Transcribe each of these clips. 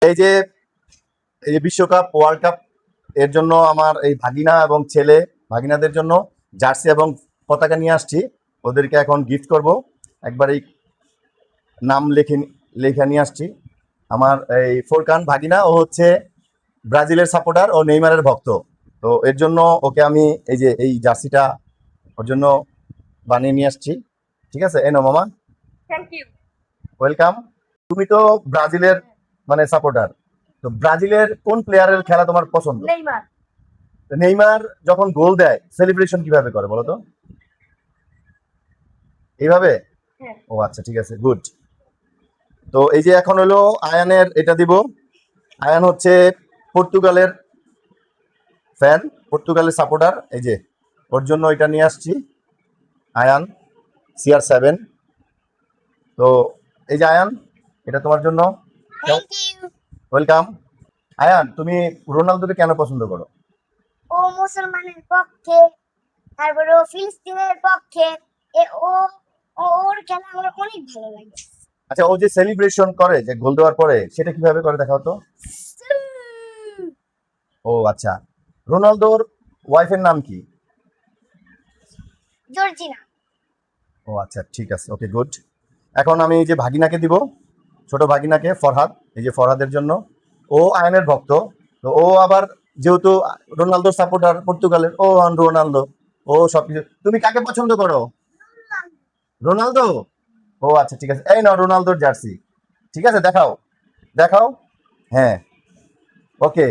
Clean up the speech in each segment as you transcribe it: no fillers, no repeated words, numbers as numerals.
এই যে বিশ্বকাপ ওয়ার্ল্ড কাপ এর জন্য আমার এই ভাগিনা এবং ছেলে ভাগিনাদের জন্য জার্সি এবং পতাকা নিয়ে আসছি। ওদেরকে এখন গিফট করব। একবারই নাম লেখা নিয়ে আসছি। আমার এই ফোরকান ভাগিনা, ও হচ্ছে ব্রাজিলের সাপোর্টার, ও নেইমারের ভক্ত। তো এর জন্য ওকে আমি এই জার্সিটা ওর জন্য বানিয়ে নিয়ে আসছি। ঠিক আছে, এনো মামা, থ্যাংক ইউ। ওয়েলকাম। তুমি তো ব্রাজিলের মানে সাপোর্টার, তো ব্রাজিলের কোন প্লেয়ারের খেলা তোমার পছন্দ? নেইমার। নেইমার যখন গোল দেয় সেলিব্রেশন কিভাবে করে বলো তো? এইভাবে? হ্যাঁ। ও আচ্ছা, ঠিক আছে, গুড। তো এই যে এখন হলো আয়ানের এটা দিব। আয়ান হচ্ছে পর্তুগালের ফ্যান, পর্তুগালের সাপোর্টার। এই যে ওর জন্য এটা নিয়ে আসছি, আয়ান CR7। তো এই যে আয়ান, এটা তোমার জন্য, থ্যাংক ইউ। ওয়েলকাম। আয়ান, তুমি রোনালদোকে কেন পছন্দ করো? ও মুসলমানের পক্ষে, তারপরে ও ফিলিস্তিনের পক্ষে। ওর খেলা আমার অনেক ভালো লাগে। আচ্ছা, ও যে সেলিব্রেশন করে যে গোল দেওয়ার পরে, সেটা কিভাবে করে দেখাও তো? ও আচ্ছা, রোনালদোর ওয়াইফের নাম কি? জর্জিনা। ও আচ্ছা, ঠিক আছে, ওকে, গুড। এখন আমি এই যে ভাগিনাকে দিব, ছোট ভাগিনাকে, ফরহাদ। এই যে ফরহাদের জন্য, ও আয়নের ভক্ত। তো ও আবার যেহেতু রোনালদোর সাপোর্টার পর্তুগালের, ও রোনালদো, ও সবকিছু। তুমি কাকে পছন্দ করো? রোনালদো? ও আচ্ছা, ঠিক আছে, এই নাও রোনালদোর জার্সি। ঠিক আছে, দেখাও দেখাও। হ্যাঁ, ওকে।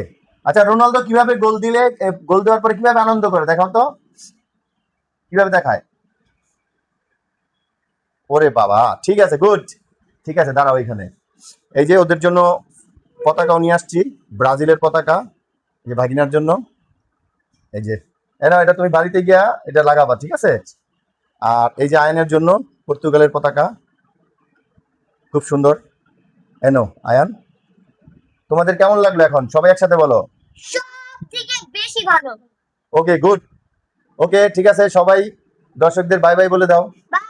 আচ্ছা, রোনালদো কিভাবে গোল দিলে, গোল দেওয়ার পরে কিভাবে আনন্দ করে দেখাও তো, কিভাবে দেখায়? ওরে বাবা, ঠিক আছে, গুড। ঠিক আছে, দাঁড়াও এখানে। এই যে ওদের জন্য পতাকাও নিয়ে আসছি, ব্রাজিলের পতাকা, যে ভাগিনার জন্য। এই যে এটা তুমি বাড়িতে গিয়া এটা লাগাবা, ঠিক আছে? আর এই যে আয়নের জন্য পর্তুগালের পতাকা, খুব সুন্দর। এনো আয়ান, তোমাদের কেমন লাগলো? এখন সবাই একসাথে বলো। সব থেকে বেশি ভালো। ওকে, গুড। ওকে, ঠিক আছে, সবাই দর্শকদের বাই বাই বলে দাও। বাই।